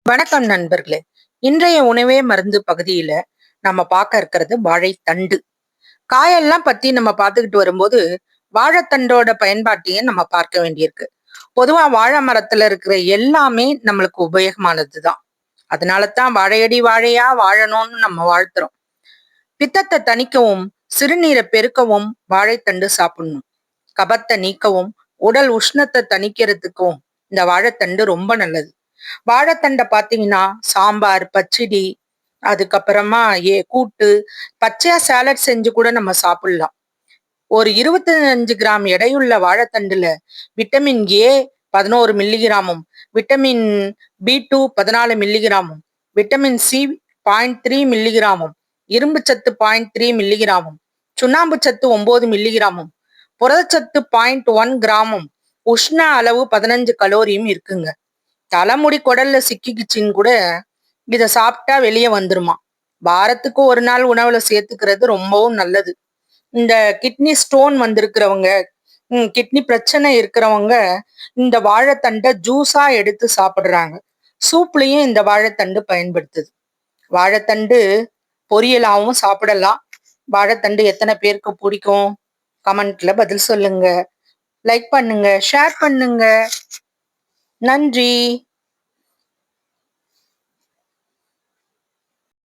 வணக்கம் நண்பர்களே. இன்றைய உணவே மருந்து பகுதியில நம்ம பார்க்க இருக்கிறது வாழைத்தண்டு. காயெல்லாம் பத்தி நம்ம பார்த்துக்கிட்டு வரும்போது வாழைத்தண்டோட பயன்பாட்டையும் நம்ம பார்க்க வேண்டியிருக்கு. பொதுவா வாழை மரத்துல இருக்கிற எல்லாமே நம்மளுக்கு உபயோகமானதுதான். அதனாலதான் வாழையடி வாழையா வாழணும்னு நம்ம வாழ்த்துறோம். பித்தத்தை தணிக்கவும் சிறுநீரை பெருக்கவும் வாழைத்தண்டு சாப்பிடணும். கபத்தை நீக்கவும் உடல் உஷ்ணத்தை தணிக்கிறதுக்கும் இந்த வாழைத்தண்டு ரொம்ப நல்லது. வாழைத்தண்டை பாத்தீங்கன்னா சாம்பார், பச்சடி, அதுக்கப்புறமா கூட்டு, பச்சையா சாலட் செஞ்சு கூட நம்ம சாப்பிடலாம். ஒரு 25 கிராம் எடையுள்ள வாழைத்தண்டுல விட்டமின் ஏ 11 மில்லிகிராமும், விட்டமின் பி2 14 மில்லிகிராமும், விட்டமின் சி 0.3 மில்லிகிராமும், இரும்பு சத்து 0.3 மில்லிகிராமும், சுண்ணாம்பு சத்து 9 மில்லிகிராமும், புரதச்சத்து 0.1 கிராமும், உஷ்ண அளவு 15 கலோரியும் இருக்குங்க. தலைமுடி குடல்ல சிக்கிக்குச்சின்னு கூட இத சாப்பிட்டா வெளியே வந்துருமா. வாரத்துக்கு ஒரு நாள் உணவுல சேர்த்துக்கிறது ரொம்பவும் நல்லது. இந்த கிட்னி ஸ்டோன் வந்திருக்கிறவங்க, கிட்னி பிரச்சனை இருக்கிறவங்க இந்த வாழைத்தண்டை ஜூஸா எடுத்து சாப்பிடுறாங்க. சூப்லயும் இந்த வாழைத்தண்டு பயன்படுத்துது. வாழைத்தண்டு பொரியலாவும் சாப்பிடலாம். வாழைத்தண்டு எத்தனை பேருக்கு பிடிக்கும்? கமெண்ட்ல பதில் சொல்லுங்க. லைக் பண்ணுங்க, ஷேர் பண்ணுங்க. நன்றி.